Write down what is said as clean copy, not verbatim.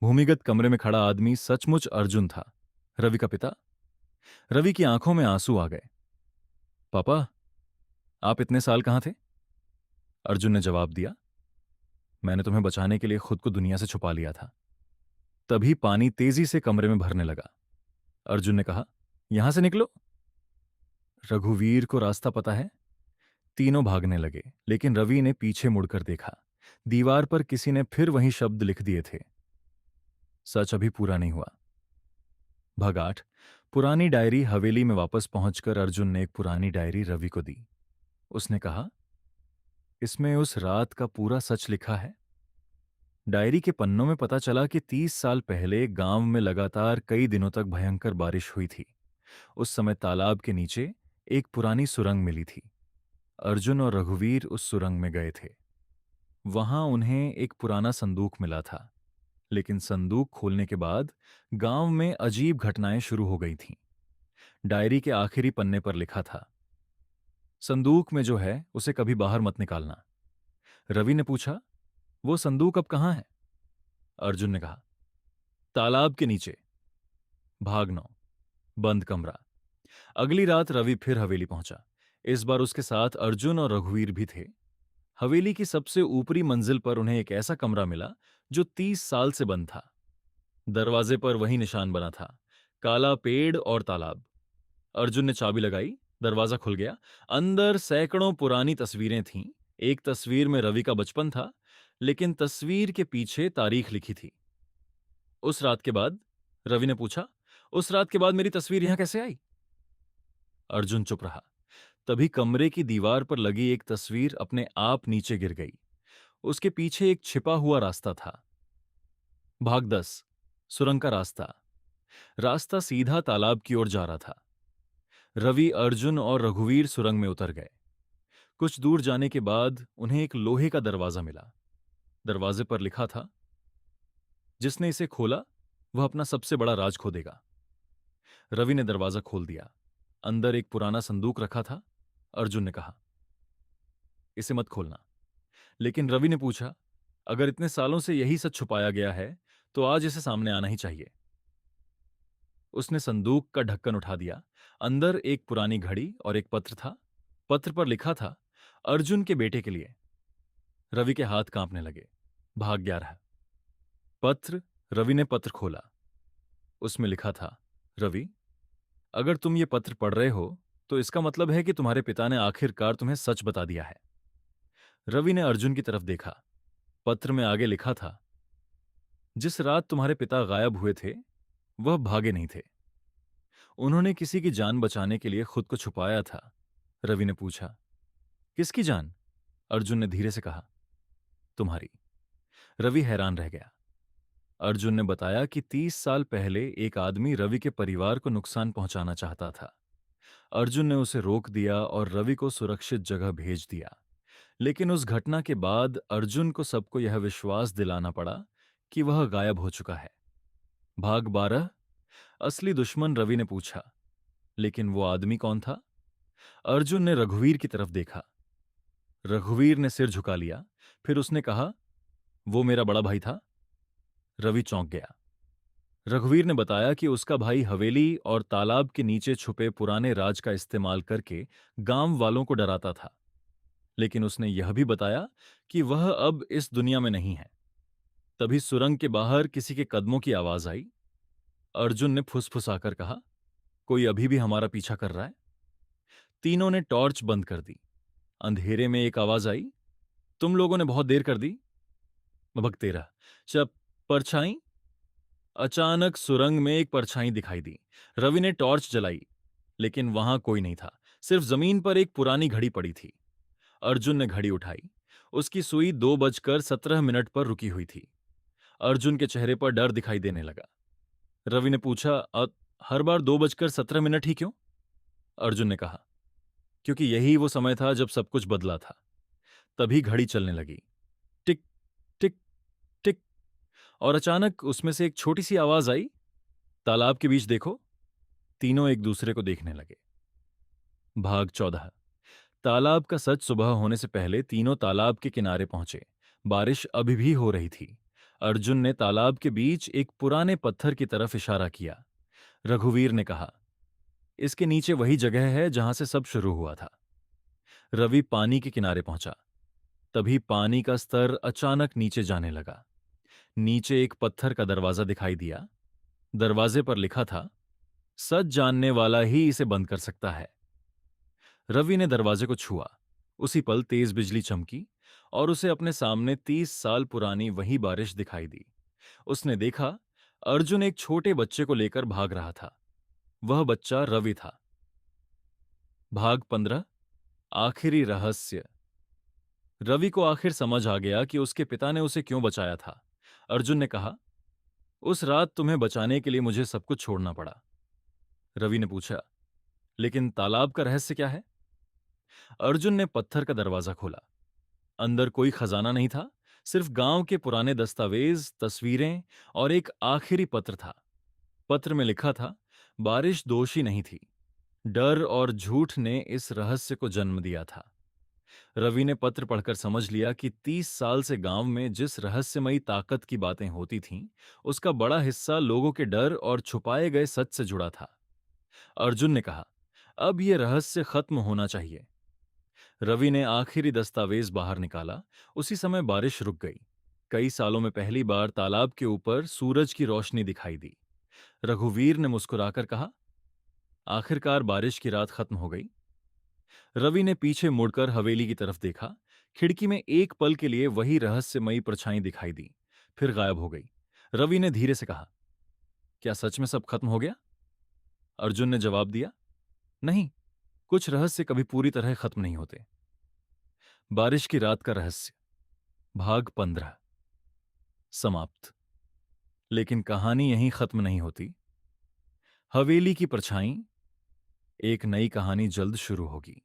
भूमिगत कमरे में खड़ा आदमी सचमुच अर्जुन था, रवि का पिता। रवि की आंखों में आंसू आ गए। पापा, आप इतने साल कहाँ थे? अर्जुन ने जवाब दिया, मैंने तुम्हें बचाने के लिए खुद को दुनिया से छुपा लिया था। तभी पानी तेजी से कमरे में भरने लगा। अर्जुन ने कहा, यहां से निकलो। रघुवीर को रास्ता पता है। तीनों भागने लगे, लेकिन रवि ने पीछे मुड़कर देखा। दीवार पर किसी ने फिर वही शब्द लिख दिए थे, सच अभी पूरा नहीं हुआ। भगाठ। पुरानी डायरी। हवेली में वापस पहुंचकर अर्जुन ने एक पुरानी डायरी रवि को दी। उसने कहा, इसमें उस रात का पूरा सच लिखा है। डायरी के पन्नों में पता चला कि 30 साल पहले गांव में लगातार कई दिनों तक भयंकर बारिश हुई थी। उस समय तालाब के नीचे एक पुरानी सुरंग मिली थी। अर्जुन और रघुवीर उस सुरंग में गए थे। वहां उन्हें एक पुराना संदूक मिला था, लेकिन संदूक खोलने के बाद गांव में अजीब घटनाएं शुरू हो गई थीं। डायरी के आखिरी पन्ने पर लिखा था, संदूक में जो है उसे कभी बाहर मत निकालना। रवि ने पूछा, वो संदूक अब कहाँ है? अर्जुन ने कहा, तालाब के नीचे। भाग 9। बंद कमरा। अगली रात रवि फिर हवेली पहुंचा। इस बार उसके साथ अर्जुन और रघुवीर भी थे। हवेली की सबसे ऊपरी मंजिल पर उन्हें एक ऐसा कमरा मिला जो 30 साल से बंद था। दरवाजे पर वही निशान बना था, काला पेड़ और तालाब। अर्जुन ने चाबी लगाई, दरवाजा खुल गया। अंदर सैकड़ों पुरानी तस्वीरें थीं। एक तस्वीर में रवि का बचपन था, लेकिन तस्वीर के पीछे तारीख लिखी थी। उस रात के बाद? रवि ने पूछा, उस रात के बाद मेरी तस्वीर यहां कैसे आई? अर्जुन चुप रहा। तभी कमरे की दीवार पर लगी एक तस्वीर अपने आप नीचे गिर गई। उसके पीछे एक छिपा हुआ रास्ता था। भाग 10। सुरंग का रास्ता। रास्ता सीधा तालाब की ओर जा रहा था। रवि, अर्जुन और रघुवीर सुरंग में उतर गए। कुछ दूर जाने के बाद उन्हें एक लोहे का दरवाजा मिला। दरवाजे पर लिखा था, जिसने इसे खोला वह अपना सबसे बड़ा राज खो देगा। रवि ने दरवाजा खोल दिया। अंदर एक पुराना संदूक रखा था। अर्जुन ने कहा, इसे मत खोलना। लेकिन रवि ने पूछा, अगर इतने सालों से यही सच छुपाया गया है तो आज इसे सामने आना ही चाहिए। उसने संदूक का ढक्कन उठा दिया। अंदर एक पुरानी घड़ी और एक पत्र था। पत्र पर लिखा था, अर्जुन के बेटे के लिए। रवि के हाथ कांपने लगे। भाग 11। पत्र। रवि ने पत्र खोला। उसमें लिखा था, रवि, अगर तुम ये पत्र पढ़ रहे हो तो इसका मतलब है कि तुम्हारे पिता ने आखिरकार तुम्हें सच बता दिया है। रवि ने अर्जुन की तरफ देखा। पत्र में आगे लिखा था, जिस रात तुम्हारे पिता गायब हुए थे वह भागे नहीं थे। उन्होंने किसी की जान बचाने के लिए खुद को छुपाया था। रवि ने पूछा, किसकी जान? अर्जुन ने धीरे से कहा, तुम्हारी। रवि हैरान रह गया। अर्जुन ने बताया कि 30 साल पहले एक आदमी रवि के परिवार को नुकसान पहुंचाना चाहता था। अर्जुन ने उसे रोक दिया और रवि को सुरक्षित जगह भेज दिया। लेकिन उस घटना के बाद अर्जुन को सबको यह विश्वास दिलाना पड़ा कि वह गायब हो चुका है। भाग 12। असली दुश्मन। रवि ने पूछा, लेकिन वो आदमी कौन था? अर्जुन ने रघुवीर की तरफ देखा। रघुवीर ने सिर झुका लिया। फिर उसने कहा, वो मेरा बड़ा भाई था। रवि चौंक गया। रघुवीर ने बताया कि उसका भाई हवेली और तालाब के नीचे छुपे पुराने राज का इस्तेमाल करके गांव वालों को डराता था। लेकिन उसने यह भी बताया कि वह अब इस दुनिया में नहीं है। तभी सुरंग के बाहर किसी के कदमों की आवाज आई। अर्जुन ने फुसफुसाकर कहा, कोई अभी भी हमारा पीछा कर रहा है। तीनों ने टॉर्च बंद कर दी। अंधेरे में एक आवाज आई, तुम लोगों ने बहुत देर कर दी। भगते रहा। जब परछाई। अचानक सुरंग में एक परछाई दिखाई दी। रवि ने टॉर्च जलाई, लेकिन वहां कोई नहीं था। सिर्फ जमीन पर एक पुरानी घड़ी पड़ी थी। अर्जुन ने घड़ी उठाई। उसकी सुई 2:17 पर रुकी हुई थी। अर्जुन के चेहरे पर डर दिखाई देने लगा। रवि ने पूछा, हर बार 2:17 ही क्यों? अर्जुन ने कहा, क्योंकि यही वो समय था जब सब कुछ बदला था। तभी घड़ी चलने लगी, टिक टिक टिक। और अचानक उसमें से एक छोटी सी आवाज आई, तालाब के बीच देखो। तीनों एक दूसरे को देखने लगे। भाग 14। तालाब का सच। सुबह होने से पहले तीनों तालाब के किनारे पहुंचे। बारिश अभी भी हो रही थी। अर्जुन ने तालाब के बीच एक पुराने पत्थर की तरफ इशारा किया। रघुवीर ने कहा, इसके नीचे वही जगह है जहां से सब शुरू हुआ था। रवि पानी के किनारे पहुंचा। तभी पानी का स्तर अचानक नीचे जाने लगा। नीचे एक पत्थर का दरवाजा दिखाई दिया। दरवाजे पर लिखा था, सच जानने वाला ही इसे बंद कर सकता है। रवि ने दरवाजे को छुआ। उसी पल तेज बिजली चमकी और उसे अपने सामने 30 साल पुरानी वही बारिश दिखाई दी। उसने देखा, अर्जुन एक छोटे बच्चे को लेकर भाग रहा था। वह बच्चा रवि था। भाग 15। आखिरी रहस्य। रवि को आखिर समझ आ गया कि उसके पिता ने उसे क्यों बचाया था। अर्जुन ने कहा, उस रात तुम्हें बचाने के लिए मुझे सब कुछ छोड़ना पड़ा। रवि ने पूछा, लेकिन तालाब का रहस्य क्या है? अर्जुन ने पत्थर का दरवाजा खोला। अंदर कोई खजाना नहीं था, सिर्फ गांव के पुराने दस्तावेज, तस्वीरें और एक आखिरी पत्र था। पत्र में लिखा था, बारिश दोषी नहीं थी। डर और झूठ ने इस रहस्य को जन्म दिया था। रवि ने पत्र पढ़कर समझ लिया कि 30 साल से गांव में जिस रहस्यमयी ताकत की बातें होती थीं, उसका बड़ा हिस्सा लोगों के डर और छुपाए गए सच से जुड़ा था। अर्जुन ने कहा, अब यह रहस्य खत्म होना चाहिए। रवि ने आखिरी दस्तावेज बाहर निकाला। उसी समय बारिश रुक गई। कई सालों में पहली बार तालाब के ऊपर सूरज की रोशनी दिखाई दी। रघुवीर ने मुस्कुराकर कहा, आखिरकार बारिश की रात खत्म हो गई। रवि ने पीछे मुड़कर हवेली की तरफ देखा। खिड़की में एक पल के लिए वही रहस्यमयी परछाई दिखाई दी, फिर गायब हो गई। रवि ने धीरे से कहा, क्या सच में सब खत्म हो गया? अर्जुन ने जवाब दिया, नहीं, कुछ रहस्य कभी पूरी तरह खत्म नहीं होते। बारिश की रात का रहस्य, भाग 15 समाप्त। लेकिन कहानी यहीं खत्म नहीं होती। हवेली की परछाई, एक नई कहानी जल्द शुरू होगी।